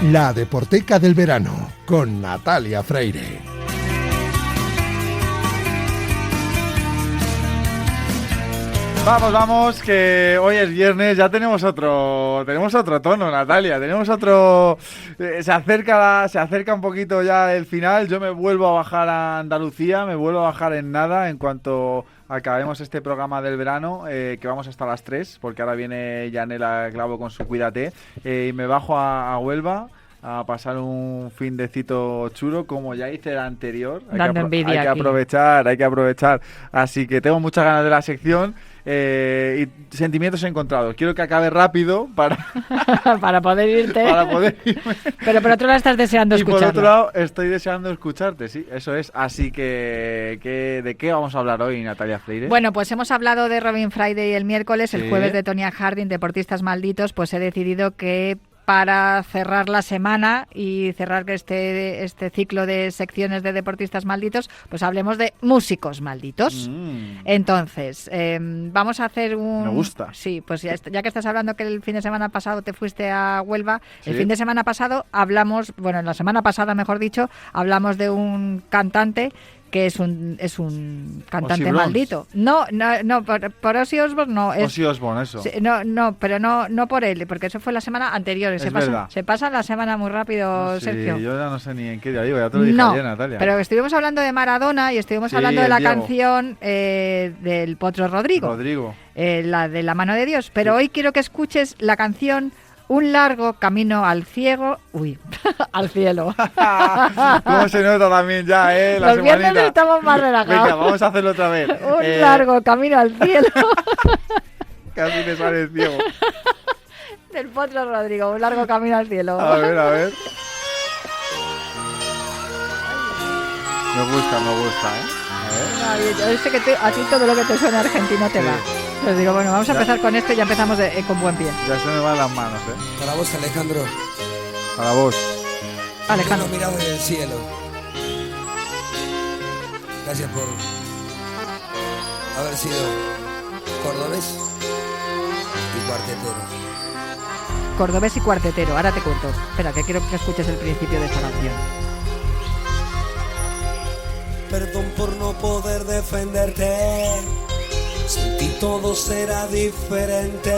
La Deporteca del Verano, con Natalia Freire. Vamos, que hoy es viernes, ya tenemos otro tono, Natalia, tenemos otro... Se acerca un poquito ya el final, yo me vuelvo a bajar a Andalucía, me vuelvo a bajar en nada en cuanto acabemos este programa del verano, que vamos hasta las 3, porque ahora viene Yanela Clavo con su Cuídate, y me bajo a Huelva a pasar un findecito chulo como ya hice el anterior. Hay que aprovechar, así que tengo muchas ganas de la sección. Y sentimientos encontrados. Quiero que acabe rápido para poder irte. Para poder irme. Pero por otro lado estás deseando escucharlo. Y por otro lado estoy deseando escucharte, sí, eso es. Así que ¿de qué vamos a hablar hoy, Natalia Freire? Bueno, pues hemos hablado de Robin Friday el miércoles, el jueves de Tonya Harding, Deportistas Malditos. Pues he decidido que para cerrar la semana y cerrar este ciclo de secciones de Deportistas Malditos, pues hablemos de músicos malditos. Entonces, vamos a hacer un... Me gusta. Sí, pues ya que estás hablando que el fin de semana pasado te fuiste a Huelva, el fin de semana pasado la semana pasada, mejor dicho, hablamos de un cantante que es un cantante maldito. No, por Ozzy Osbourne no. Ozzy Osbourne, eso. Sí, pero no por él, porque eso fue la semana anterior. Se pasa la semana muy rápido, Sergio. Yo ya no sé ni en qué día digo, ya te lo dije ayer, Natalia. Pero estuvimos hablando de Maradona y estuvimos hablando de la canción del Potro Rodrigo. La de La mano de Dios. Pero hoy quiero que escuches la canción Un largo camino al cielo. Al cielo. ¿Cómo se nota también ya, la Los viernes estamos más relajados. Venga, vamos a hacerlo otra vez. Un largo camino al cielo. Casi me sale el ciego. Del Potro Rodrigo, un largo camino al cielo. A ver. Me gusta, Yo sé que a ti todo lo que te suena argentino te va. Les digo, bueno, vamos a empezar con esto y ya empezamos con buen pie. Ya se me van las manos, Para vos, Alejandro. Para vos. Alejandro. Yo lo mirado en el cielo. Gracias por haber sido cordobés y cuartetero. Cordobés y cuartetero, ahora te cuento. Espera, que quiero que escuches el principio de esta canción. Perdón por no poder defenderte. Sin ti todo será diferente.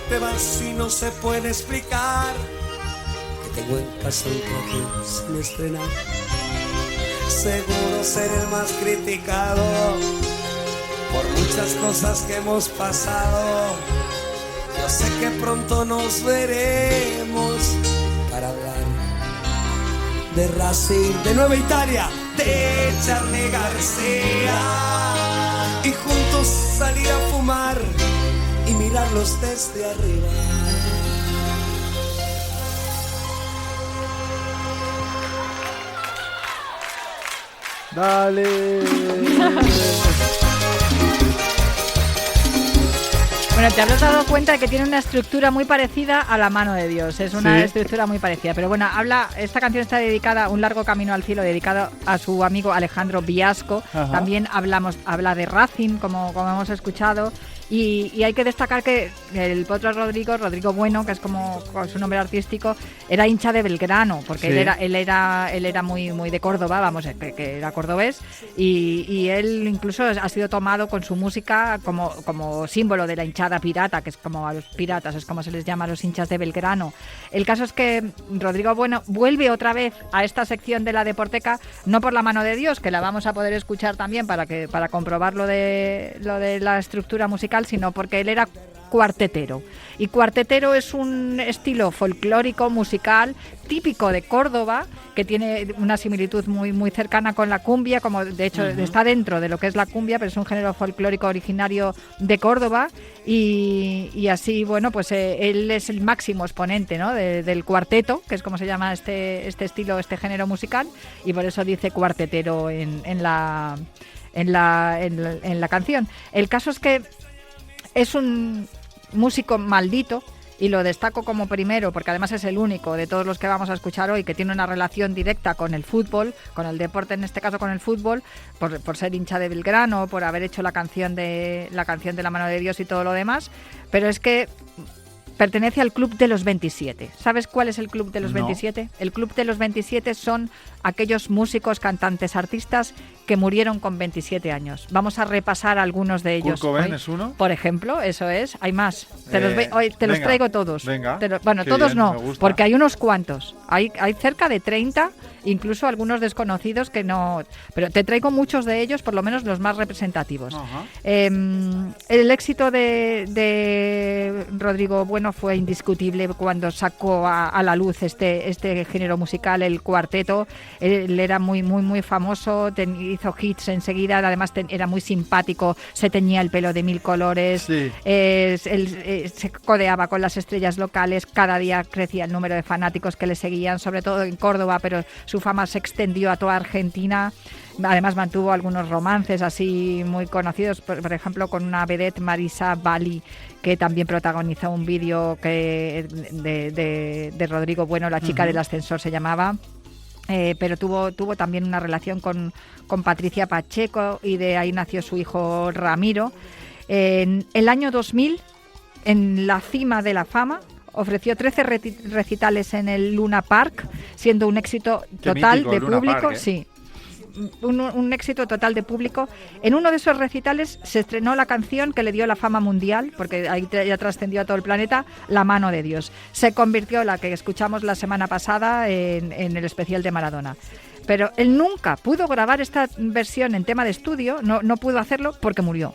Te vas y no se puede explicar. Que tengo en casa un traje sin estrenar. Seguro ser el más criticado por muchas cosas que hemos pasado. Yo sé que pronto nos veremos para hablar de Racing, de Nueva Italia, de Charly García, y juntos salir a fumar y mirarlos desde arriba. Dale. Bueno, te habrás dado cuenta de que tiene una estructura muy parecida a La mano de Dios. Es una estructura muy parecida. Pero bueno, esta canción está dedicada a Un largo camino al cielo, dedicado a su amigo Alejandro Viasco. Ajá. También habla de Racing, como hemos escuchado. Y hay que destacar que el Potro Rodrigo Bueno, que es como su nombre artístico, era hincha de Belgrano, porque él era muy de Córdoba, vamos, que era cordobés, y él incluso ha sido tomado con su música como símbolo de la hinchada pirata, que es como a los piratas, es como se les llama a los hinchas de Belgrano. El caso es que Rodrigo Bueno vuelve otra vez a esta sección de la Deporteca, no por La mano de Dios, que la vamos a poder escuchar también para comprobar lo de la estructura musical, sino porque él era cuartetero. Y cuartetero es un estilo folclórico musical típico de Córdoba, que tiene una similitud muy cercana con la cumbia, como de hecho está dentro de lo que es la cumbia, pero es un género folclórico originario de Córdoba, y así, bueno, pues él es el máximo exponente, ¿no?, del cuarteto, que es como se llama este estilo, este género musical, y por eso dice cuartetero en la canción. El caso es que es un músico maldito, y lo destaco como primero porque además es el único de todos los que vamos a escuchar hoy que tiene una relación directa con el fútbol, con el deporte, en este caso con el fútbol, por ser hincha de Belgrano, por haber hecho la canción de La mano de Dios y todo lo demás. Pero es que pertenece al Club de los 27. ¿Sabes cuál es el Club de los 27? El Club de los 27 son aquellos músicos, cantantes, artistas que murieron con 27 años. Vamos a repasar algunos de ellos. ¿Kurt Cobain es uno? Por ejemplo, eso es. Hay más. Te los traigo todos. Venga. Todos bien, no, porque hay unos cuantos. Hay cerca de 30, incluso algunos desconocidos que no... Pero te traigo muchos de ellos, por lo menos los más representativos. El éxito de Rodrigo Bueno fue indiscutible cuando sacó a la luz este género musical, el cuarteto. Él era muy, muy, muy famoso, hizo hits enseguida, además era muy simpático, se teñía el pelo de 1000 colores, sí. Él se codeaba con las estrellas locales, cada día crecía el número de fanáticos que le seguían, sobre todo en Córdoba, pero su fama se extendió a toda Argentina. Además mantuvo algunos romances así muy conocidos, por ejemplo con una vedette, Marisa Bali, que también protagonizó un vídeo de Rodrigo Bueno, La chica del ascensor se llamaba. Pero tuvo también una relación con Patricia Pacheco y de ahí nació su hijo Ramiro. En el año 2000, en la cima de la fama, ofreció 13 recitales en el Luna Park, siendo un éxito total de público. Park, ¿eh? Sí. Un éxito total de público. En uno de esos recitales se estrenó la canción que le dio la fama mundial, porque ahí ya trascendió a todo el planeta, La mano de Dios. Se convirtió, la que escuchamos la semana pasada, en el especial de Maradona. Pero él nunca pudo grabar esta versión en tema de estudio, no pudo hacerlo porque murió.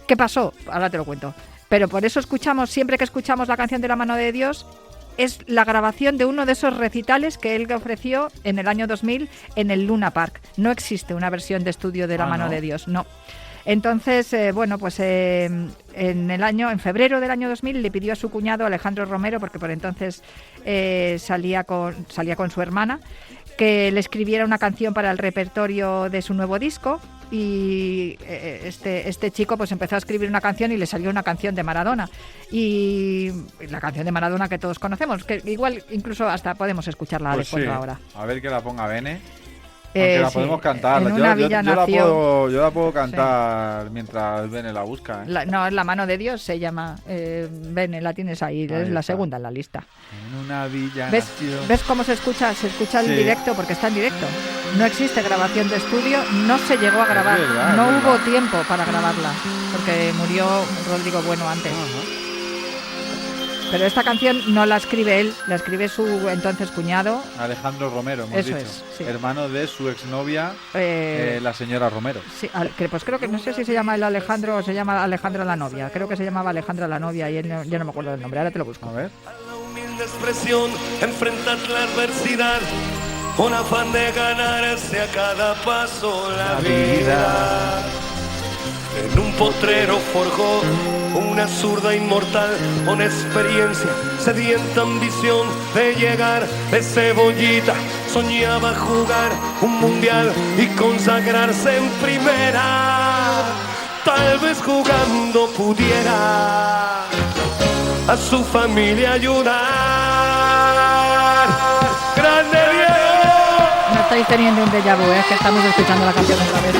¿Qué pasó? Ahora te lo cuento. Pero por eso siempre que escuchamos la canción de La mano de Dios, es la grabación de uno de esos recitales que él ofreció en el año 2000 en el Luna Park. No existe una versión de estudio de La mano de Dios, no. Entonces, en febrero del año 2000 le pidió a su cuñado Alejandro Romero, porque por entonces salía con su hermana, que le escribiera una canción para el repertorio de su nuevo disco. Y este chico pues empezó a escribir una canción y le salió una canción de Maradona, y la canción de Maradona que todos conocemos, que igual incluso hasta podemos escucharla pues después ahora. A ver que la ponga Bene. Aunque la podemos cantar. En una villa nació. Yo la puedo cantar mientras Bene la busca. La mano de Dios se llama. Bene, la tienes ahí, es la segunda en la lista. En una villa nació. ¿Ves cómo se escucha? Se escucha en directo, porque está en directo. No existe grabación de estudio, no se llegó a grabar. No hubo tiempo para grabarla, porque murió Rodrigo Bueno antes. Pero esta canción no la escribe él, la escribe su entonces cuñado. Alejandro Romero, hemos dicho. Sí. Hermano de su exnovia, la señora Romero. Sí, pues creo que no sé si se llama el Alejandro o se llama Alejandra la novia. Creo que se llamaba Alejandra la novia y yo no me acuerdo del nombre, ahora te lo busco. A ver. A la humilde expresión, enfrentar la adversidad, con afán de ganarse a cada paso la vida. En un potrero forjó una zurda inmortal, con experiencia, sedienta ambición de llegar de cebollita. Soñaba jugar un mundial y consagrarse en primera. Tal vez jugando pudiera a su familia ayudar. ¡Grande Diego! No estáis teniendo un déjà vu, es que estamos escuchando la canción otra vez.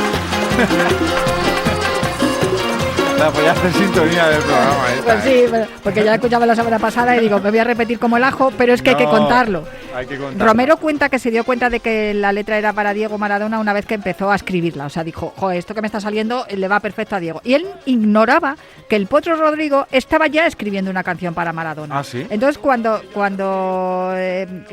Pues ya hace sintonía del programa. Pues sí, porque ya escuchaba la semana pasada y digo, me voy a repetir como el ajo, pero es que hay que contarlo. Romero cuenta que se dio cuenta de que la letra era para Diego Maradona una vez que empezó a escribirla. O sea, dijo, joder, esto que me está saliendo le va perfecto a Diego. Y él ignoraba que el Potro Rodrigo estaba ya escribiendo una canción para Maradona. ¿Ah, sí? Entonces, cuando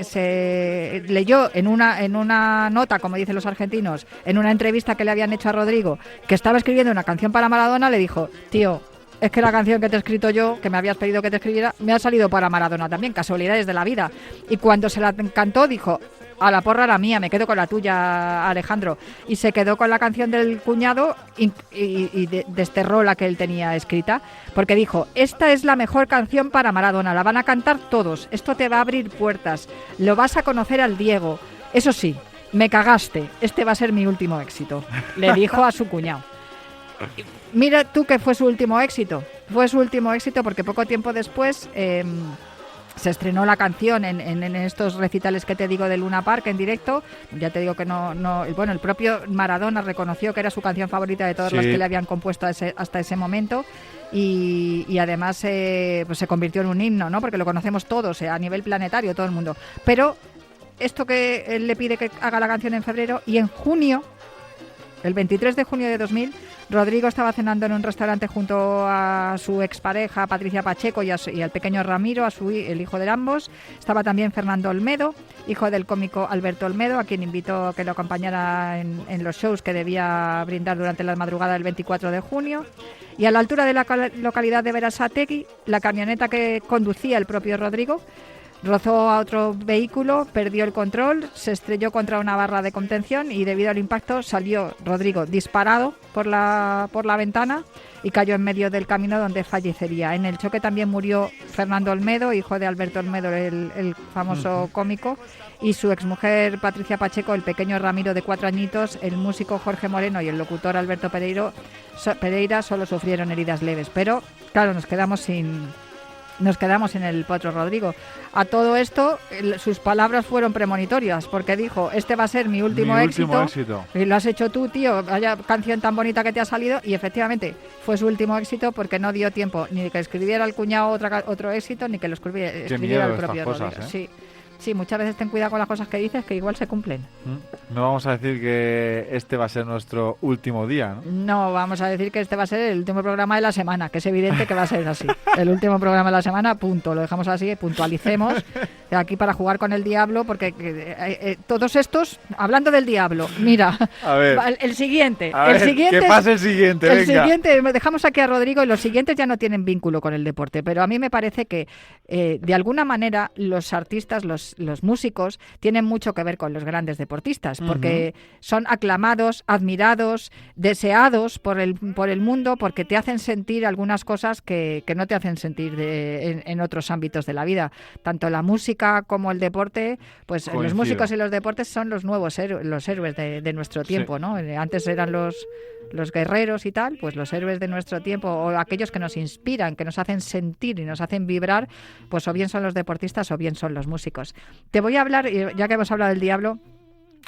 se leyó en una nota, como dicen los argentinos, en una entrevista que le habían hecho a Rodrigo, que estaba escribiendo una canción para Maradona, le dijo, tío, es que la canción que te he escrito yo, que me habías pedido que te escribiera, me ha salido para Maradona también, casualidades de la vida. Y cuando se la cantó, dijo, a la porra la mía, me quedo con la tuya, Alejandro. Y se quedó con la canción del cuñado y desterró la que él tenía escrita, porque dijo, esta es la mejor canción para Maradona, la van a cantar todos, esto te va a abrir puertas, lo vas a conocer al Diego. Eso sí, me cagaste, este va a ser mi último éxito, le dijo a su cuñado. Mira tú que fue su último éxito. Fue su último éxito porque poco tiempo después Se estrenó la canción en estos recitales que te digo de Luna Park en directo. Ya te digo que bueno, el propio Maradona reconoció que era su canción favorita de todas las que le habían compuesto hasta ese momento. Y además pues se convirtió en un himno, ¿no? Porque lo conocemos todos, a nivel planetario, todo el mundo. Pero esto que él le pide que haga la canción en febrero, y en junio, el 23 de junio de 2000, Rodrigo estaba cenando en un restaurante junto a su expareja Patricia Pacheco y al pequeño Ramiro, el hijo de ambos. Estaba también Fernando Olmedo, hijo del cómico Alberto Olmedo, a quien invitó a que lo acompañara en los shows que debía brindar durante la madrugada del 24 de junio. Y a la altura de la localidad de Berasategui, la camioneta que conducía el propio Rodrigo rozó a otro vehículo, perdió el control, se estrelló contra una barra de contención y debido al impacto salió Rodrigo disparado por la ventana y cayó en medio del camino donde fallecería. En el choque también murió Fernando Olmedo, hijo de Alberto Olmedo, el famoso cómico, y su exmujer Patricia Pacheco, el pequeño Ramiro de 4 añitos, el músico Jorge Moreno y el locutor Alberto Pereira solo sufrieron heridas leves. Pero, claro, nos quedamos en el Potro Rodrigo. A todo esto, sus palabras fueron premonitorias, porque dijo, este va a ser mi último éxito. Y lo has hecho tú, tío, vaya canción tan bonita que te ha salido. Y efectivamente, fue su último éxito porque no dio tiempo ni que escribiera el cuñado otro éxito, ni que lo escribiera el propio Rodrigo. Sí, muchas veces ten cuidado con las cosas que dices, que igual se cumplen. No vamos a decir que este va a ser nuestro último día, ¿no? No, vamos a decir que este va a ser el último programa de la semana, que es evidente que va a ser así. El último programa de la semana, punto. Lo dejamos así, puntualicemos. Aquí para jugar con el diablo, porque todos estos, hablando del diablo, mira, a ver, el siguiente. Que pase el siguiente, venga. El siguiente, dejamos aquí a Rodrigo y los siguientes ya no tienen vínculo con el deporte, pero a mí me parece que de alguna manera los artistas, los músicos, tienen mucho que ver con los grandes deportistas, porque son aclamados, admirados, deseados por el mundo, porque te hacen sentir algunas cosas que no te hacen sentir en otros ámbitos de la vida. Tanto la música como el deporte, pues coincido. Los músicos y los deportes son los nuevos los héroes de nuestro tiempo, ¿no? Antes eran los guerreros y tal, pues los héroes de nuestro tiempo, o aquellos que nos inspiran, que nos hacen sentir y nos hacen vibrar, pues o bien son los deportistas o bien son los músicos. Te voy a hablar, ya que hemos hablado del diablo,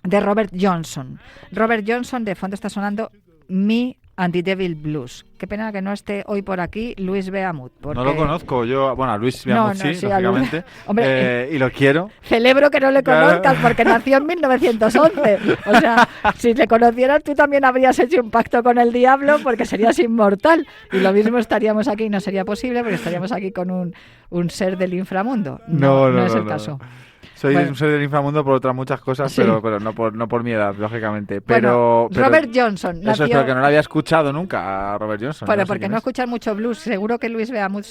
de Robert Johnson. Robert Johnson, de fondo está sonando Me and the Devil Blues. Qué pena que no esté hoy por aquí Luis Beamut. Porque... No lo conozco yo, bueno, a Luis Beamut sí, lógicamente, Hombre, y lo quiero. Celebro que no le conozcas porque nació en 1911. O sea, si le conocieras tú también habrías hecho un pacto con el diablo porque serías inmortal. Y lo mismo estaríamos aquí, no sería posible porque estaríamos aquí con un ser del inframundo. No es el caso. Soy un ser del inframundo por otras muchas cosas, sí. pero no por mi edad, lógicamente. Pero Robert Johnson nació... Eso es porque no lo había escuchado nunca a Robert Johnson. Pero porque no escuchas mucho blues. Seguro que Luis Beamut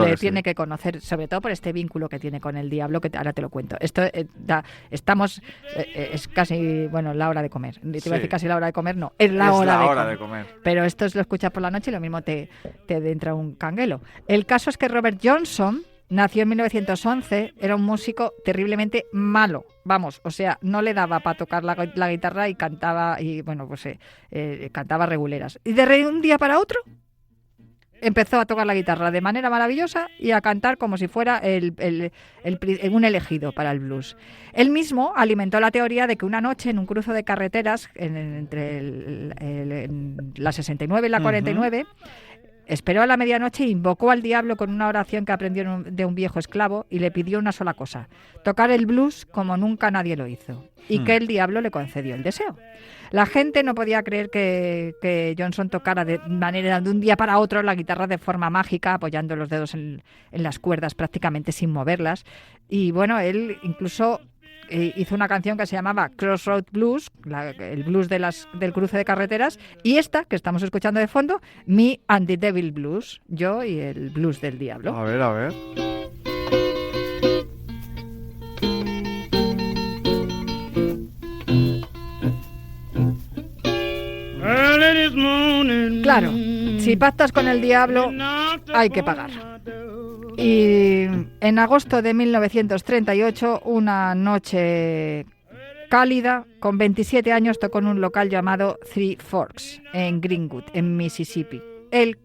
le tiene que conocer, sobre todo por este vínculo que tiene con el diablo, que ahora te lo cuento. Esto es casi, la hora de comer. Te iba a decir casi la hora de comer, no. Es la hora de comer. Pero esto lo escuchas por la noche y lo mismo te entra un canguelo. El caso es que Robert Johnson nació en 1911, era un músico terriblemente malo, no le daba para tocar la guitarra y cantaba, cantaba reguleras. Y de un día para otro empezó a tocar la guitarra de manera maravillosa y a cantar como si fuera un elegido para el blues. Él mismo alimentó la teoría de que una noche en un cruce de carreteras entre la 69 y la 49... Esperó a la medianoche e invocó al diablo con una oración que aprendió de un viejo esclavo y le pidió una sola cosa: tocar el blues como nunca nadie lo hizo. Y que el diablo le concedió el deseo. La gente no podía creer que Johnson tocara de un día para otro la guitarra de forma mágica, apoyando los dedos en las cuerdas prácticamente sin moverlas. Y él incluso... hizo una canción que se llamaba Crossroad Blues, el blues del cruce de carreteras, y esta que estamos escuchando de fondo, Me and the Devil Blues, yo y el blues del diablo. A ver. Claro, si pactas con el diablo, hay que pagar. Y en agosto de 1938, una noche cálida, con 27 años, tocó en un local llamado Three Forks, en Greenwood, en Mississippi. Él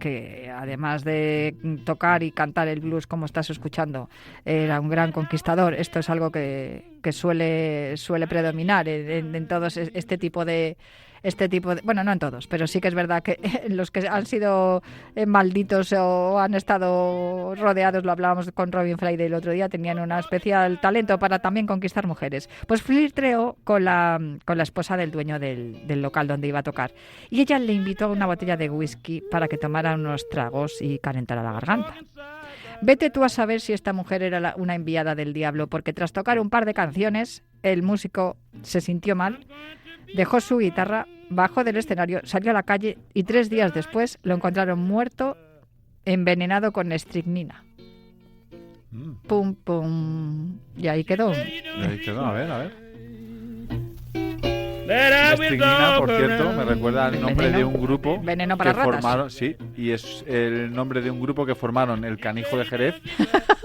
que además de tocar y cantar el blues como estás escuchando, era un gran conquistador. Esto es algo que suele predominar en todos este tipo de... bueno, no en todos, pero sí que es verdad que los que han sido malditos o han estado rodeados, lo hablábamos con Robin Friday el otro día, tenían un especial talento para también conquistar mujeres. Pues flirteó con la esposa del dueño del local donde iba a tocar, y ella le invitó a una botella de whisky para que tomara unos tragos y calentara la garganta. Vete tú a saber si esta mujer era una enviada del diablo, porque tras tocar un par de canciones, el músico se sintió mal, dejó su guitarra, bajó del escenario, salió a la calle y 3 días después lo encontraron muerto, envenenado con estricnina. Pum, pum. Y ahí quedó. A ver. La estricnina, por cierto, me recuerda al nombre de un grupo Veneno para que ratas. formaron, sí, y es el nombre de un grupo que formaron el Canijo de Jerez,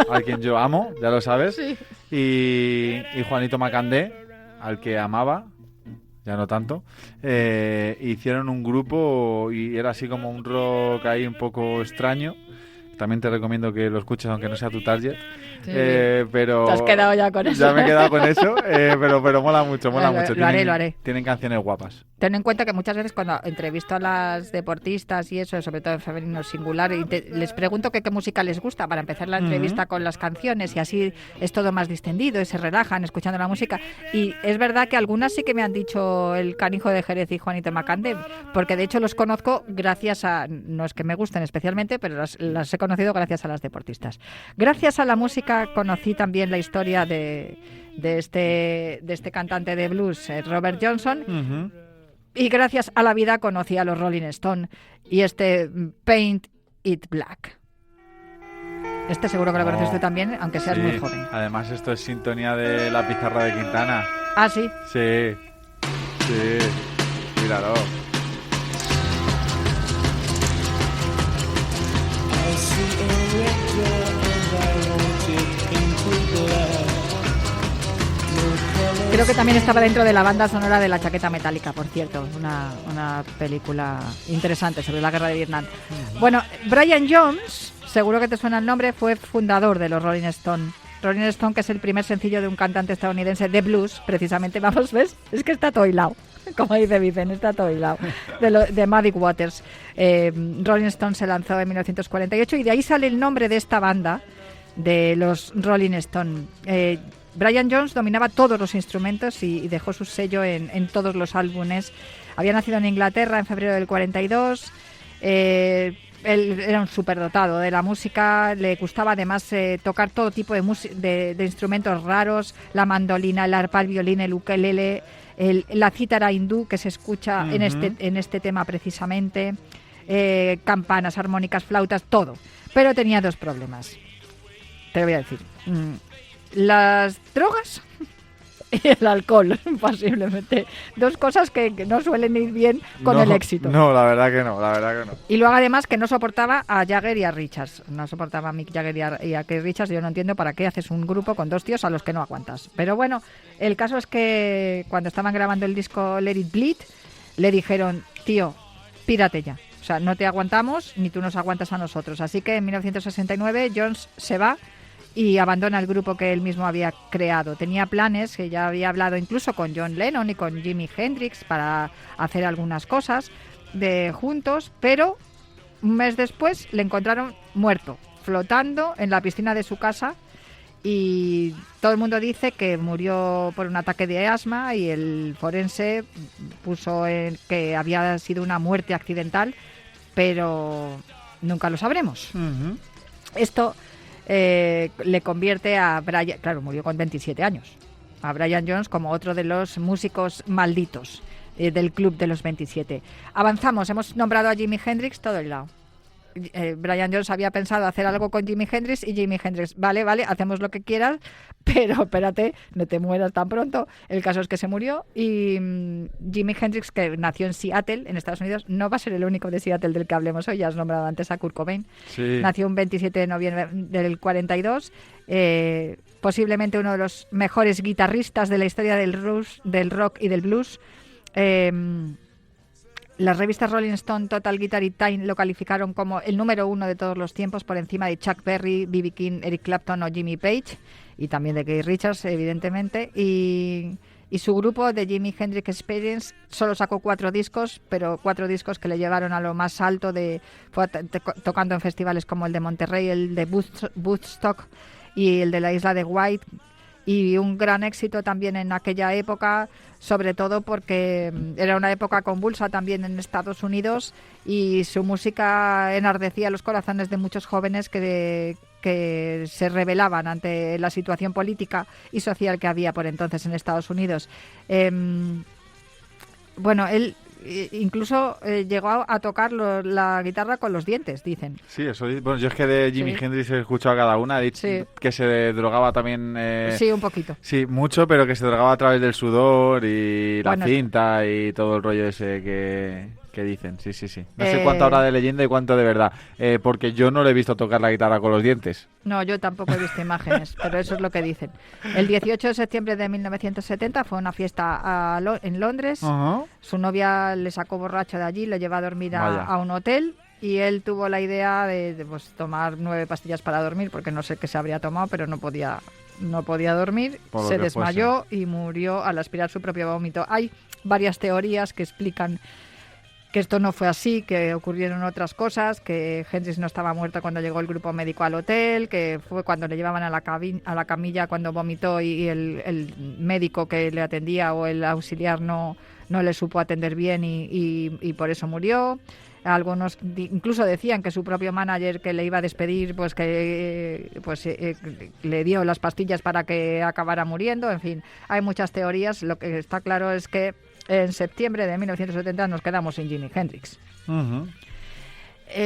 al quien yo amo, ya lo sabes, Sí. y Juanito Macandé, al que amaba, ya no tanto. Hicieron un grupo y era así como un rock ahí un poco extraño. También te recomiendo que lo escuches aunque no sea tu target. Sí. Pero Te has quedado ya con eso. Ya me he quedado con eso, pero mola mucho, mola mucho. Lo haré. Tienen canciones guapas. Ten en cuenta que muchas veces cuando entrevisto a las deportistas y eso, sobre todo en femenino singular, les pregunto qué música les gusta para empezar la entrevista con las canciones, y así es todo más distendido y se relajan escuchando la música. Y es verdad que algunas sí que me han dicho el Canijo de Jerez y Juanito Macandé, porque de hecho los conozco gracias a, no es que me gusten especialmente, pero las he conocido gracias a las deportistas. Gracias a la música conocí también la historia de este cantante de blues, Robert Johnson. Y gracias a la vida conocí a los Rolling Stone y este Paint It Black. Este seguro que lo conoces tú también, aunque seas muy joven. Además, esto es sintonía de La Pizarra de Quintana. Ah, sí. Sí. Míralo. Creo que también estaba dentro de la banda sonora de La Chaqueta Metálica, por cierto. Una película interesante sobre la guerra de Vietnam. Bueno, Brian Jones, seguro que te suena el nombre, fue fundador de los Rolling Stone. Rolling Stone, que es el primer sencillo de un cantante estadounidense de blues, precisamente. Vamos, ¿ves? Es que está todo hilado. Como dice Vicen, está todo hilado. De Muddy Waters. Rolling Stone se lanzó en 1948 y de ahí sale el nombre de esta banda, de los Rolling Stone. Brian Jones dominaba todos los instrumentos y dejó su sello en todos los álbumes. Había nacido en Inglaterra en febrero del 42. Él era un superdotado de la música. Le gustaba además tocar todo tipo de instrumentos raros: la mandolina, el arpa, el violín, el ukelele, la cítara hindú que se escucha en este tema precisamente, campanas, armónicas, flautas, todo. Pero tenía 2 problemas. Te lo voy a decir. Las drogas y el alcohol, posiblemente. 2 cosas que no suelen ir bien con el éxito. No, la verdad que no. Y luego además que no soportaba a Jagger y a Richards. No soportaba a Mick Jagger y a Keith Richards. Yo no entiendo para qué haces un grupo con 2 tíos a los que no aguantas. Pero bueno, el caso es que cuando estaban grabando el disco Let It Bleed, le dijeron: tío, pírate ya. O sea, no te aguantamos ni tú nos aguantas a nosotros. Así que en 1969 Jones se va y abandona el grupo que él mismo había creado. Tenía planes, que ya había hablado incluso con John Lennon y con Jimi Hendrix para hacer algunas cosas juntos, pero un mes después le encontraron muerto, flotando en la piscina de su casa, y todo el mundo dice que murió por un ataque de asma, y el forense puso que había sido una muerte accidental, pero nunca lo sabremos. Esto le convierte a Brian, claro, murió con 27 años, a Brian Jones como otro de los músicos malditos del club de los 27. Avanzamos, hemos nombrado a Jimi Hendrix todo el lado. Brian Jones había pensado hacer algo con Jimi Hendrix y Jimi Hendrix, vale, hacemos lo que quieras, pero espérate, no te mueras tan pronto. El caso es que se murió, y Jimi Hendrix, que nació en Seattle, en Estados Unidos, no va a ser el único de Seattle del que hablemos hoy. Ya has nombrado antes a Kurt Cobain. Sí. Nació un 27 de noviembre del 42, posiblemente uno de los mejores guitarristas de la historia del rock y del blues. Las revistas Rolling Stone, Total Guitar y Time lo calificaron como el número 1 de todos los tiempos, por encima de Chuck Berry, B.B. King, Eric Clapton o Jimmy Page, y también de Keith Richards, evidentemente. Y su grupo, The Jimi Hendrix Experience, solo sacó 4 discos, pero 4 discos que le llevaron a lo más alto, fue tocando en festivales como el de Monterrey, el de Woodstock y el de la isla de White, y un gran éxito también en aquella época, sobre todo porque era una época convulsa también en Estados Unidos, y su música enardecía los corazones de muchos jóvenes que se rebelaban ante la situación política y social que había por entonces en Estados Unidos. Bueno, él incluso llegó a tocar la guitarra con los dientes, dicen. Sí, eso. Bueno, yo es que de Jimi Hendrix he escuchado a cada una. He dicho que se drogaba también. Sí, un poquito. Sí, mucho, pero que se drogaba a través del sudor y la cinta y todo el rollo ese que dicen. Sí. No sé cuánto habrá de leyenda y cuánto de verdad. Porque yo no le he visto tocar la guitarra con los dientes. No, yo tampoco he visto imágenes, pero eso es lo que dicen. El 18 de septiembre de 1970 fue una fiesta en Londres. Uh-huh. Su novia le sacó borracho de allí, le llevó a dormir a un hotel, y él tuvo la idea de pues, tomar 9 pastillas para dormir, porque no sé qué se habría tomado, pero no podía dormir. Se desmayó y murió al aspirar su propio vómito. Hay varias teorías que explican que esto no fue así, que ocurrieron otras cosas, que Hendrix no estaba muerto cuando llegó el grupo médico al hotel, que fue cuando le llevaban a la camilla cuando vomitó y el médico que le atendía o el auxiliar no le supo atender bien y por eso murió. Algunos incluso decían que su propio manager, que le iba a despedir, le dio las pastillas para que acabara muriendo. En fin, hay muchas teorías. Lo que está claro es que en septiembre de 1970 nos quedamos sin Jimi Hendrix. Uh-huh.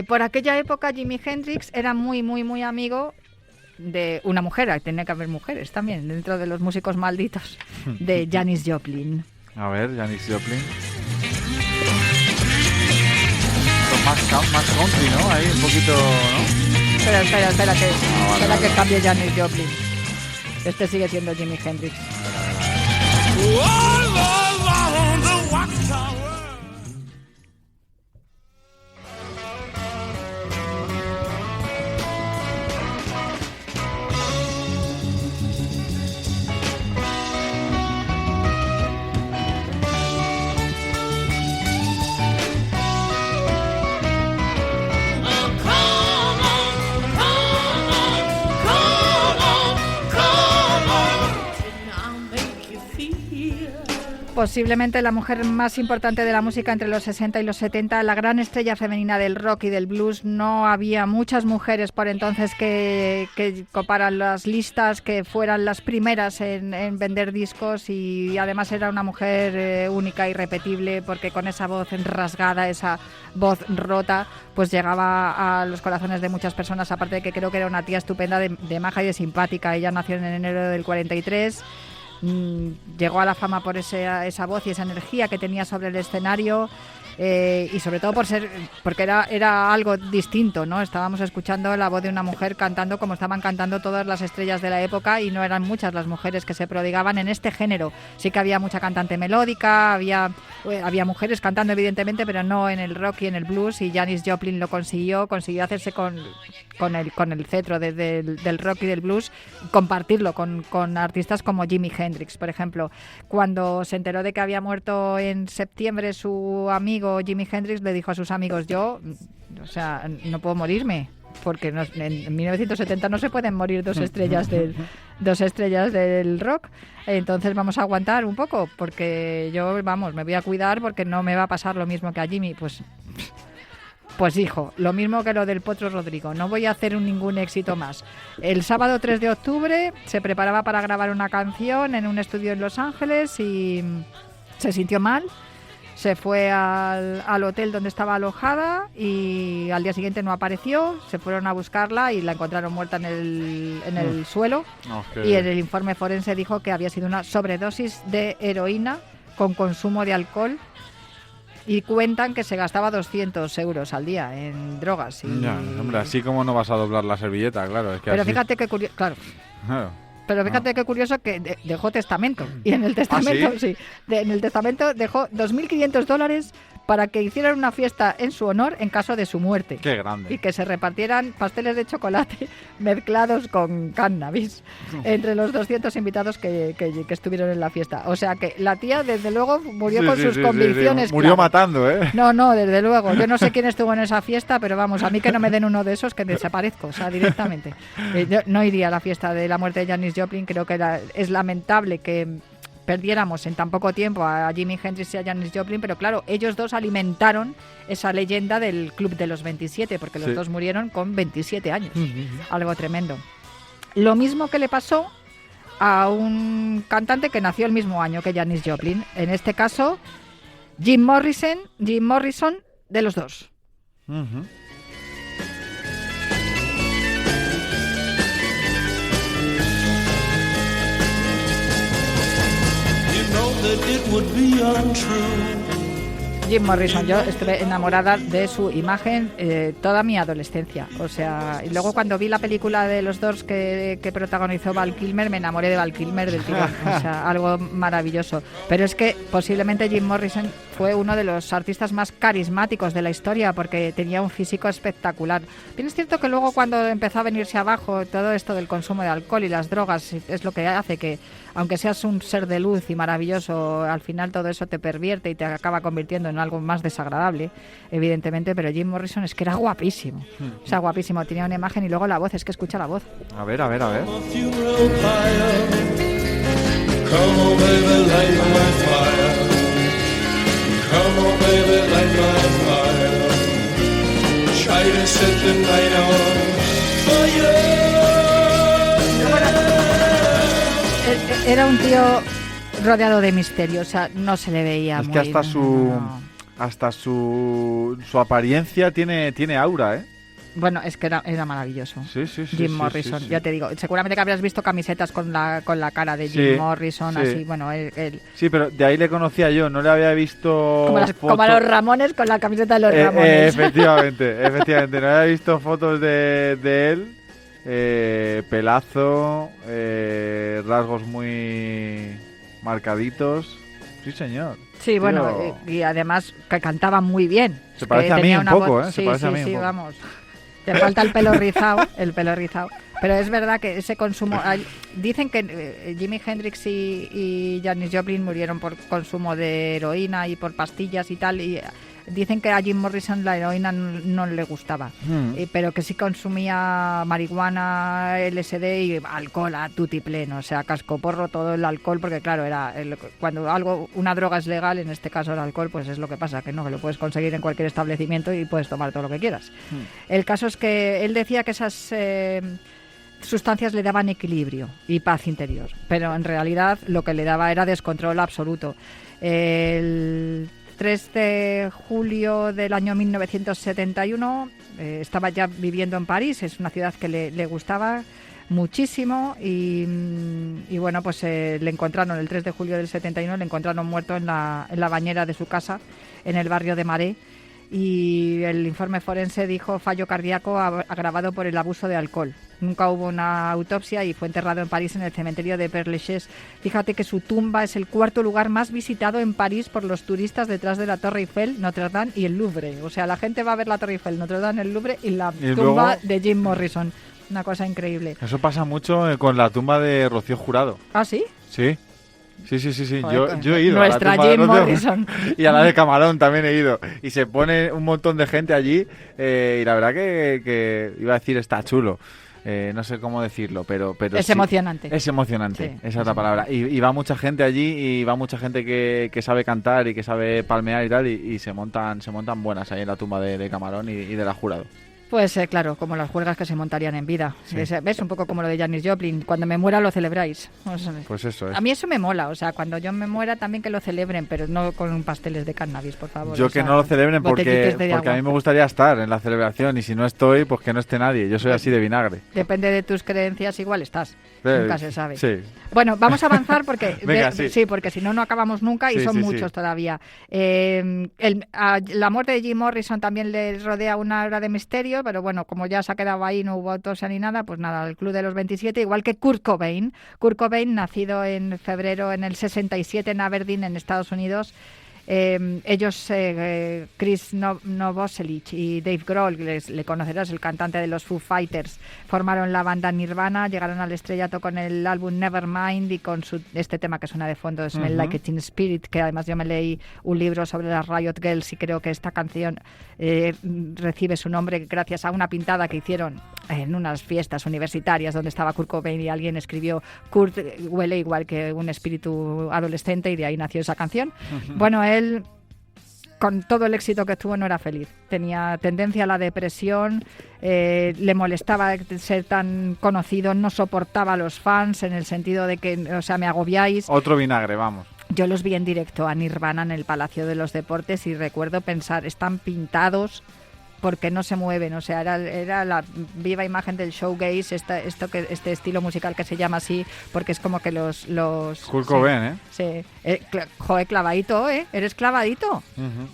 Por aquella época Jimi Hendrix era muy, muy, muy amigo de una mujer. Tenía que haber mujeres también dentro de los músicos malditos, de Janis Joplin. A ver, Janis Joplin. Más country, ¿no? Ahí un poquito, ¿no? Espera que cambie Janis Joplin. Este sigue siendo Jimi Hendrix. Posiblemente la mujer más importante de la música entre los 60 y los 70, la gran estrella femenina del rock y del blues. No había muchas mujeres por entonces que coparan las listas, que fueran las primeras en vender discos, y además era una mujer única e irrepetible, porque con esa voz rasgada, esa voz rota, pues llegaba a los corazones de muchas personas, aparte de que creo que era una tía estupenda, de maja y de simpática. Ella nació en enero del 43. Llegó a la fama por esa voz y esa energía que tenía sobre el escenario, y sobre todo porque era algo distinto, ¿no? Estábamos escuchando la voz de una mujer cantando como estaban cantando todas las estrellas de la época, y no eran muchas las mujeres que se prodigaban en este género. Sí que había mucha cantante melódica, había mujeres cantando evidentemente, pero no en el rock y en el blues, y Janis Joplin lo consiguió hacerse con el cetro del rock y del blues, compartirlo con artistas como Jimi Hendrix, por ejemplo. Cuando se enteró de que había muerto en septiembre su amigo Jimi Hendrix, le dijo a sus amigos: no puedo morirme, porque en 1970 no se pueden morir dos estrellas del rock, entonces vamos a aguantar un poco, porque me voy a cuidar, porque no me va a pasar lo mismo que a Jimmy. Pues hijo, lo mismo que lo del Potro Rodrigo, no voy a hacer ningún éxito más. El sábado 3 de octubre se preparaba para grabar una canción en un estudio en Los Ángeles y se sintió mal. Se fue al hotel donde estaba alojada y al día siguiente no apareció. Se fueron a buscarla y la encontraron muerta en el suelo. Y en el informe forense dijo que había sido una sobredosis de heroína con consumo de alcohol. Y cuentan que se gastaba 200 euros al día en drogas. Hombre, así como no vas a doblar la servilleta, claro. Es que pero así... fíjate qué curioso, claro. Pero fíjate qué curioso que dejó testamento. Y en el testamento, en el testamento dejó $2.500 para que hicieran una fiesta en su honor en caso de su muerte. Qué grande. Y que se repartieran pasteles de chocolate mezclados con cannabis entre los 200 invitados que estuvieron en la fiesta. O sea que la tía, desde luego, murió con sus convicciones. Murió claras. matando, ¿eh? No, desde luego. Yo no sé quién estuvo en esa fiesta, pero vamos, a mí que no me den uno de esos que desaparezco, o sea, directamente. Yo no iría a la fiesta de la muerte de Janis Joplin. Creo que es lamentable que perdiéramos en tan poco tiempo a Jimi Hendrix y a Janis Joplin, pero claro, ellos dos alimentaron esa leyenda del Club de los 27, porque los dos murieron con 27 años. Algo tremendo. Lo mismo que le pasó a un cantante que nació el mismo año que Janis Joplin. En este caso, Jim Morrison de los dos. Uh-huh. Jim Morrison, yo estuve enamorada de su imagen toda mi adolescencia. O sea, y luego cuando vi la película de los Doors que protagonizó Val Kilmer, me enamoré de Val Kilmer del tirón. O sea, algo maravilloso. Pero es que posiblemente Jim Morrison fue uno de los artistas más carismáticos de la historia porque tenía un físico espectacular. Bien, es cierto que luego cuando empezó a venirse abajo todo esto del consumo de alcohol y las drogas es lo que hace que, aunque seas un ser de luz y maravilloso, al final todo eso te pervierte y te acaba convirtiendo en algo más desagradable, evidentemente, pero Jim Morrison es que era guapísimo. O sea, guapísimo, tenía una imagen y luego la voz, es que escucha la voz. A ver. Era un tío rodeado de misterio, o sea, no se le veía muy... Es que hasta su apariencia tiene aura, ¿eh? Bueno, es que era maravilloso. Sí. Jim Morrison, ya te digo, seguramente que habrías visto camisetas con la cara de Jim Morrison, así, bueno, él... Sí, pero de ahí le conocía yo, no le había visto... Como a los Ramones con la camiseta de los Ramones. Efectivamente, no había visto fotos de él, pelazo, rasgos muy marcaditos, sí señor. Sí, bueno, y además que cantaba muy bien. Se parece a mí un poco, ¿eh? Sí, vamos. Te falta el pelo rizado, Pero es verdad que ese consumo... Dicen que Jimi Hendrix y Janis Joplin murieron por consumo de heroína y por pastillas y tal, y dicen que a Jim Morrison la heroína no le gustaba, pero que sí consumía marihuana, LSD y alcohol a tutiplén, o sea, cascoporro todo el alcohol, porque claro, cuando una droga es legal, en este caso el alcohol, pues es lo que pasa, que lo puedes conseguir en cualquier establecimiento y puedes tomar todo lo que quieras. El caso es que él decía que esas sustancias le daban equilibrio y paz interior, pero en realidad lo que le daba era descontrol absoluto. El 3 de julio del año 1971 estaba ya viviendo en París, es una ciudad que le gustaba muchísimo y bueno, pues le encontraron el 3 de julio del 71, le encontraron muerto en la bañera de su casa en el barrio de Marais, y el informe forense dijo fallo cardíaco agravado por el abuso de alcohol. Nunca hubo una autopsia y fue enterrado en París en el cementerio de Père Lachaise. Fíjate que su tumba es el cuarto lugar más visitado en París por los turistas, detrás de la Torre Eiffel, Notre Dame y el Louvre. O sea, la gente va a ver la Torre Eiffel, Notre Dame, el Louvre y la tumba de Jim Morrison. Una cosa increíble. Eso pasa mucho con la tumba de Rocío Jurado. ¿Ah, sí? Sí. Joder, yo he ido nuestra a la tumba Jim de Morrison. Y a la de Camarón también he ido. Y se pone un montón de gente allí y la verdad que iba a decir está chulo. No sé cómo decirlo, pero es sí, emocionante. Es emocionante, sí, esa es la palabra. Y va mucha gente allí y va mucha gente que sabe cantar y que sabe palmear y tal, y se montan buenas ahí en la tumba de Camarón y de la Jurado. Pues claro, como las juergas que se montarían en vida. Sí. ¿Ves? Un poco como lo de Janis Joplin. Cuando me muera lo celebráis. Pues eso es. A mí eso me mola. O sea, cuando yo me muera también que lo celebren, pero no con pasteles de cannabis, por favor. Yo que no lo celebren porque a mí me gustaría estar en la celebración y si no estoy, pues que no esté nadie. Yo soy así de vinagre. Depende de tus creencias, igual estás. Nunca se sabe. Sí. Bueno, vamos a avanzar porque Venga, sí, porque si no, no acabamos nunca y son muchos todavía. A la muerte de Jim Morrison también le rodea una hora de misterio, pero bueno, como ya se ha quedado ahí, no hubo autopsia ni nada, pues nada, el Club de los 27, igual que Kurt Cobain. Kurt Cobain, nacido en febrero en el 67 en Aberdeen, en Estados Unidos, Ellos, Chris Novoselic y Dave Grohl, le conocerás, el cantante de los Foo Fighters, formaron la banda Nirvana, llegaron al estrellato con el álbum Nevermind y con este tema que suena de fondo, Smell Like a Teen Spirit, que además yo me leí un libro sobre las Riot Girls y creo que esta canción recibe su nombre gracias a una pintada que hicieron en unas fiestas universitarias donde estaba Kurt Cobain y alguien escribió Kurt huele igual que un espíritu adolescente y de ahí nació esa canción. Bueno, él, con todo el éxito que tuvo, no era feliz. Tenía tendencia a la depresión, le molestaba ser tan conocido, no soportaba a los fans en el sentido de que, o sea, me agobiáis. Otro vinagre, vamos. Yo los vi en directo a Nirvana en el Palacio de los Deportes y recuerdo pensar, están pintados porque no se mueven, o sea, era la viva imagen del showgaze, este estilo musical que se llama así, porque es como que los Kurt Cobain, Sí. Joder, clavadito, ¿Eres clavadito?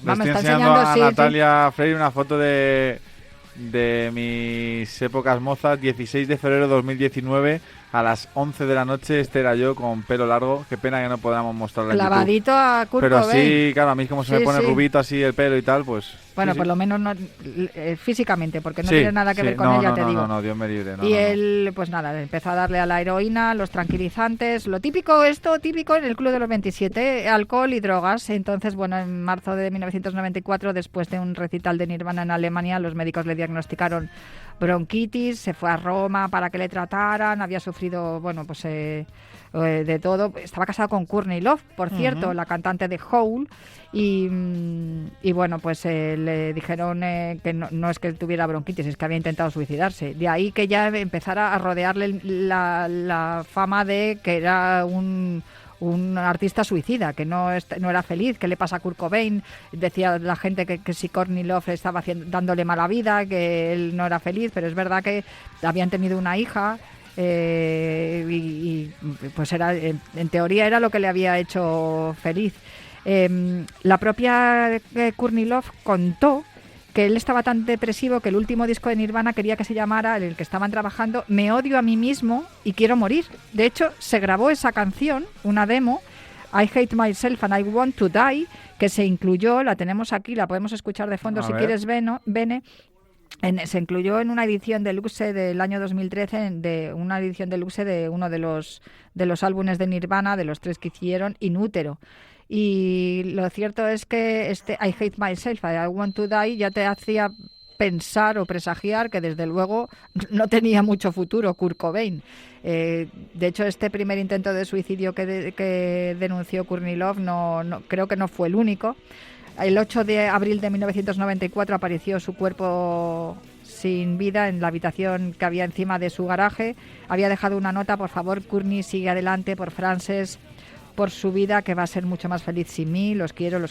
Me estoy enseñando a Natalia Freire una foto de mis épocas mozas, 16 de febrero de 2019, a las 11 de la noche. Este era yo con pelo largo. Qué pena que no podamos mostrarla en clavadito YouTube. A Kurt Pero Cobain. sí, claro, a mí como se me pone rubito así el pelo y tal, pues... Bueno, sí, por lo menos no, físicamente, porque no tiene nada que ver con ella, te digo. No, Dios me libre. Él, pues nada, empezó a darle a la heroína, los tranquilizantes, lo típico en el Club de los 27, alcohol y drogas. Entonces, bueno, en marzo de 1994, después de un recital de Nirvana en Alemania, los médicos le diagnosticaron bronquitis, se fue a Roma para que le trataran, había sufrido, bueno, pues de todo. Estaba casado con Courtney Love, por cierto, la cantante de Hole, y bueno, pues le dijeron que no es que tuviera bronquitis, es que había intentado suicidarse. De ahí que ya empezara a rodearle la fama de que era un artista suicida, que no era feliz. ¿Qué le pasa a Kurt Cobain? Decía la gente que si Courtney Love estaba dándole mala vida, que él no era feliz, pero es verdad que habían tenido una hija. Y pues en teoría era lo que le había hecho feliz. La propia Courtney Love contó que él estaba tan depresivo que el último disco de Nirvana quería que se llamara, el que estaban trabajando, Me odio a mí mismo y quiero morir. De hecho, se grabó esa canción, una demo, I Hate Myself and I Want to Die, que se incluyó, la tenemos aquí, la podemos escuchar de fondo si quieres, Bene. Se incluyó en una edición deluxe del año 2013, de una edición deluxe de uno de los álbumes de Nirvana, de los 3 que hicieron, In Utero. Y lo cierto es que I Hate Myself, I Want to Die ya te hacía pensar o presagiar que desde luego no tenía mucho futuro Kurt Cobain. De hecho, este primer intento de suicidio que denunció Courtney Love no creo que no fue el único. El 8 de abril de 1994 apareció su cuerpo sin vida en la habitación que había encima de su garaje. Había dejado una nota: por favor, Courtney, sigue adelante, por Frances, por su vida, que va a ser mucho más feliz sin mí, los quiero.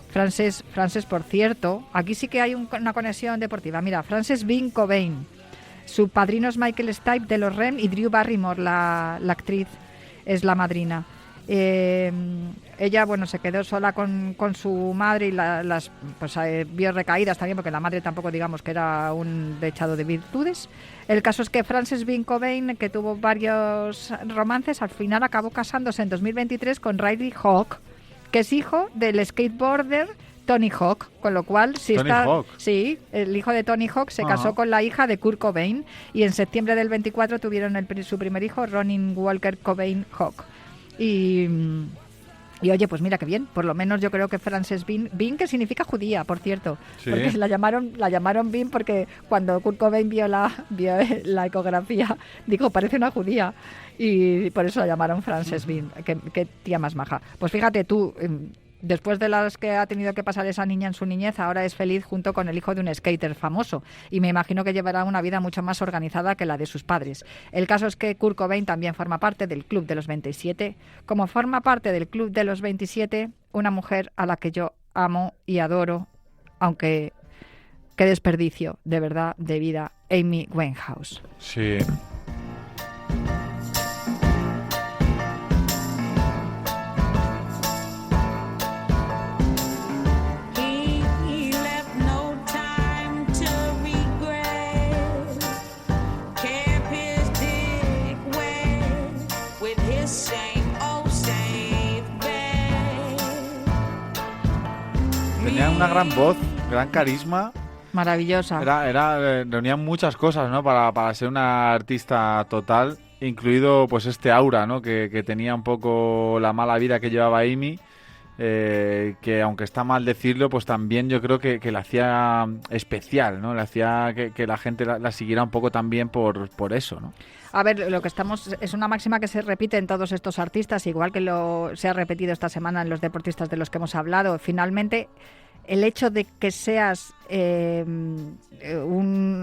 Frances, por cierto, aquí sí que hay una conexión deportiva. Mira, Frances Bean Cobain, su padrino es Michael Stipe de los REM y Drew Barrymore, la actriz, es la madrina. Ella, bueno, se quedó sola con su madre y vio recaídas también, porque la madre tampoco, digamos, que era un dechado de virtudes. El caso es que Frances Bean Cobain, que tuvo varios romances, al final acabó casándose en 2023 con Riley Hawk, que es hijo del skateboarder Tony Hawk, con lo cual sí, el hijo de Tony Hawk se casó con la hija de Kurt Cobain y en septiembre del 24 tuvieron su primer hijo, Ronin Walker Cobain Hawk. Y oye, pues mira qué bien, por lo menos yo creo que Frances Bean, que significa judía, por cierto, ¿sí? Porque la llamaron Bean porque cuando Kurt Cobain vio la ecografía, dijo, parece una judía, y por eso la llamaron Frances Bean. Qué tía más maja. Pues fíjate tú, después de las que ha tenido que pasar esa niña en su niñez, ahora es feliz junto con el hijo de un skater famoso, y me imagino que llevará una vida mucho más organizada que la de sus padres. El caso es que Kurt Cobain también forma parte del Club de los 27, como forma parte del Club de los 27 una mujer a la que yo amo y adoro, aunque qué desperdicio de verdad de vida, Amy Winehouse. Sí. tenía una gran voz, gran carisma. Maravillosa. Reunía muchas cosas, ¿no? Para ser una artista total, incluido pues este aura, ¿no? Que tenía un poco la mala vida que llevaba Amy. Que aunque está mal decirlo, pues también yo creo que la hacía especial, ¿no? Le hacía que la gente la siguiera un poco también por eso, ¿no? A ver, lo que estamos es una máxima que se repite en todos estos artistas, igual que se ha repetido esta semana en los deportistas de los que hemos hablado. Finalmente, el hecho de que seas un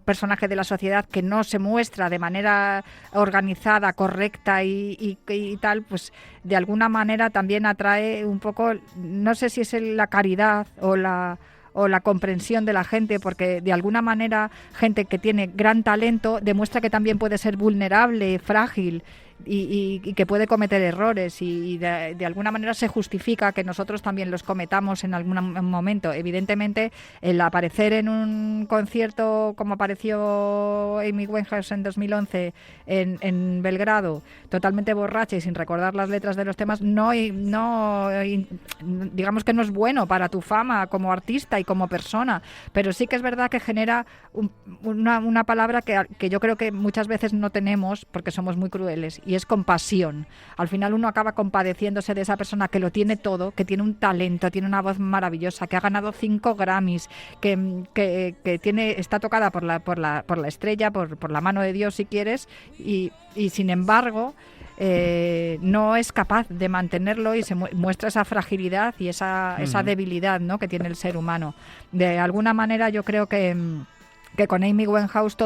personaje de la sociedad que no se muestra de manera organizada, correcta y tal, pues de alguna manera también atrae un poco, no sé si es la caridad o la comprensión de la gente, porque de alguna manera gente que tiene gran talento demuestra que también puede ser vulnerable, frágil y que puede cometer errores y de alguna manera se justifica que nosotros también los cometamos en algún momento. Evidentemente, el aparecer en un concierto como apareció Amy Winehouse en 2011 en Belgrado, totalmente borracha y sin recordar las letras de los temas, digamos que no es bueno para tu fama como artista y como persona, pero sí que es verdad que genera una palabra que yo creo que muchas veces no tenemos porque somos muy crueles, y es compasión. Al final uno acaba compadeciéndose de esa persona que lo tiene todo, que tiene un talento, tiene una voz maravillosa, que ha ganado 5 Grammys, que está tocada por la estrella, por la mano de Dios si quieres, y sin embargo no es capaz de mantenerlo y se muestra esa fragilidad y esa debilidad, ¿no?, que tiene el ser humano. De alguna manera yo creo que con Amy Winehouse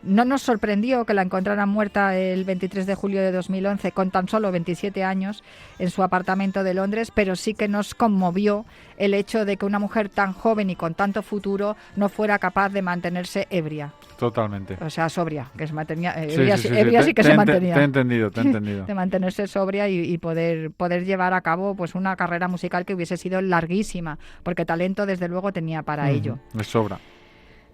no nos sorprendió que la encontraran muerta el 23 de julio de 2011 con tan solo 27 años en su apartamento de Londres, pero sí que nos conmovió el hecho de que una mujer tan joven y con tanto futuro no fuera capaz de mantenerse ebria. Totalmente. O sea, sobria, que se mantenía. Ebria sí que se mantenía. Te he entendido. De mantenerse sobria y poder llevar a cabo pues una carrera musical que hubiese sido larguísima, porque talento desde luego tenía para ello. Me sobra.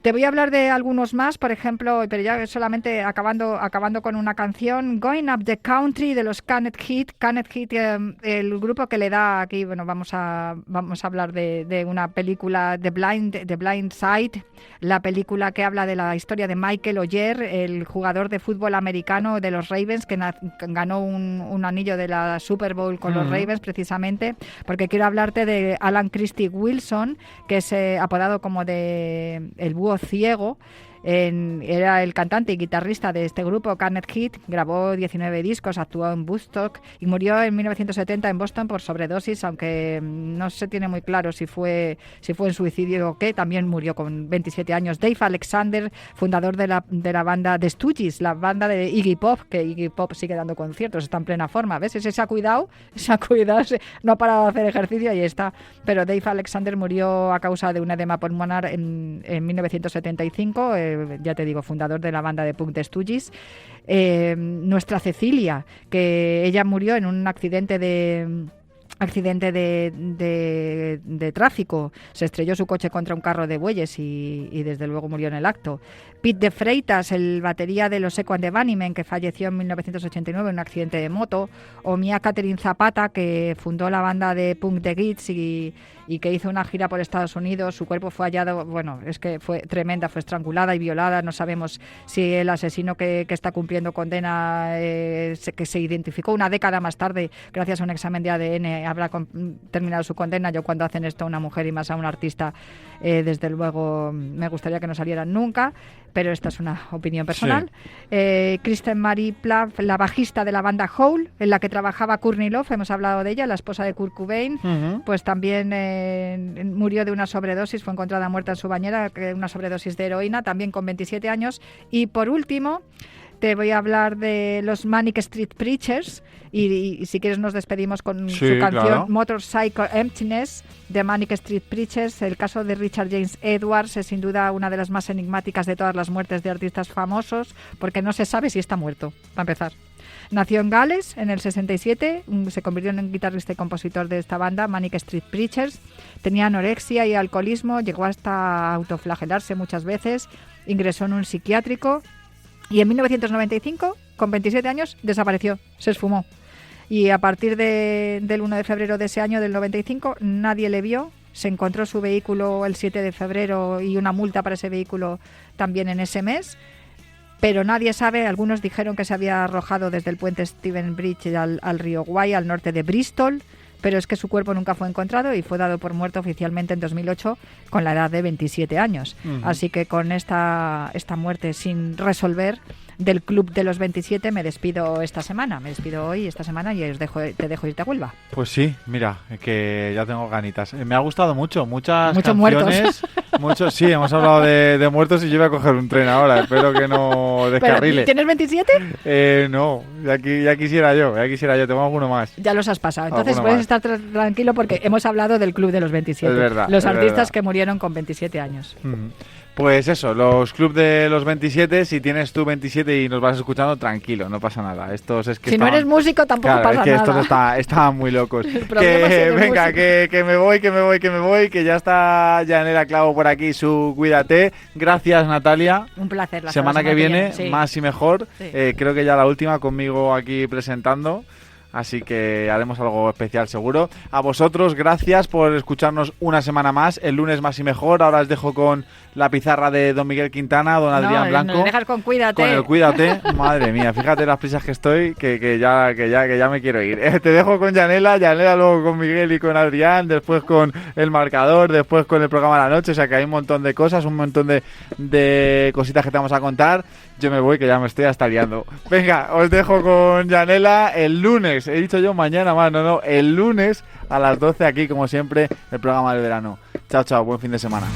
Te voy a hablar de algunos más, por ejemplo, pero ya solamente acabando con una canción, Going Up the Country de los Canned Heat. Canned Heat, el grupo que le da aquí, bueno, vamos a hablar de una película, The Blind Side, la película que habla de la historia de Michael Oyer, el jugador de fútbol americano de los Ravens, que ganó un anillo de la Super Bowl con los Ravens precisamente, porque quiero hablarte de Alan Christie Wilson, que es apodado como de el búho ciego. Era el cantante y guitarrista de este grupo, Canned Heat, grabó 19 discos, actuó en Woodstock y murió en 1970 en Boston por sobredosis, aunque no se tiene muy claro si fue en suicidio o qué. También murió con 27 años. Dave Alexander, fundador de la banda The Stooges, la banda de Iggy Pop, que Iggy Pop sigue dando conciertos, está en plena forma, ¿ves? Ese se ha cuidado, no ha parado de hacer ejercicio y está. Pero Dave Alexander murió a causa de un edema pulmonar en 1975, ya te digo, fundador de la banda de punk The Stooges. Nuestra Cecilia, que ella murió en un accidente de tráfico, se estrelló su coche contra un carro de bueyes y desde luego murió en el acto. Pete de Freitas, el batería de los Echo and the Bunnymen, que falleció en 1989 en un accidente de moto. O Mia Catherine Zapata, que fundó la banda de punk The Gits y que hizo una gira por Estados Unidos. Su cuerpo fue hallado, bueno, es que fue tremenda, fue estrangulada y violada. No sabemos si el asesino que está cumpliendo condena, que se identificó una década más tarde gracias a un examen de ADN, habrá terminado su condena. Yo, cuando hacen esto a una mujer y más a un artista, desde luego me gustaría que no salieran nunca, pero esta es una opinión personal. Sí. Kristen Marie Plath, la bajista de la banda Hole, en la que trabajaba Courtney Love, hemos hablado de ella, la esposa de Kurt Cobain, pues también murió de una sobredosis, fue encontrada muerta en su bañera, una sobredosis de heroína, también con 27 años. Y por último, te voy a hablar de los Manic Street Preachers y si quieres nos despedimos con su canción, claro, Motorcycle Emptiness de Manic Street Preachers. El caso de Richard James Edwards es sin duda una de las más enigmáticas de todas las muertes de artistas famosos, porque no se sabe si está muerto, para empezar. Nació en Gales en el 67, se convirtió en un guitarrista y compositor de esta banda, Manic Street Preachers. Tenía anorexia y alcoholismo, llegó hasta autoflagelarse muchas veces, ingresó en un psiquiátrico y en 1995, con 27 años, desapareció, se esfumó. Y a partir del 1 de febrero de ese año, del 95, nadie le vio. Se encontró su vehículo el 7 de febrero y una multa para ese vehículo también en ese mes. Pero nadie sabe, algunos dijeron que se había arrojado desde el puente Stephen Bridge al río Wye, al norte de Bristol, pero es que su cuerpo nunca fue encontrado y fue dado por muerto oficialmente en 2008 con la edad de 27 años. Así que con esta muerte sin resolver del Club de los 27 me despido esta semana. Me despido hoy, esta semana, y te dejo irte a Huelva. Pues sí, mira, que ya tengo ganitas. Me ha gustado muchas Muchos canciones. Muertos. Sí, hemos hablado de muertos y yo voy a coger un tren ahora. Espero que no descarrile. ¿Tienes 27? No, ya quisiera yo. Tengo alguno más. Ya los has pasado. Entonces Alguno puedes más. estar tranquilo porque hemos hablado del Club de los 27. Es verdad, los es artistas verdad. que murieron con 27 años. Pues eso, los club de los 27, si tienes tú 27 y nos vas escuchando, tranquilo, no pasa nada. Estos es que Si no eres músico tampoco claro, pasa es que nada. estos estaban muy locos. problema es ser Venga, músico. que me voy, que ya está Yanela Clavo por aquí, su Cuídate. Gracias, Natalia. Un placer. La Semana que viene, sí. más y mejor. Sí. Creo que ya la última conmigo aquí presentando. Así que haremos algo especial seguro. A vosotros, gracias por escucharnos una semana más. El lunes más y mejor. Ahora os dejo con la pizarra de Don Miguel Quintana, Don Adrián Blanco. Nos dejas con Cuídate. Con el Cuídate. Madre mía, fíjate las prisas que estoy, que ya me quiero ir. Te dejo con Yanela luego con Miguel y con Adrián, después con el marcador, después con el programa de la noche. O sea que hay un montón de cosas, un montón de cositas que te vamos a contar. Yo me voy, que ya me estoy hasta liando. Venga, os dejo con Yanela el lunes. He dicho yo mañana más, no, el lunes a las 12 aquí, como siempre, el programa del verano. Chao, buen fin de semana.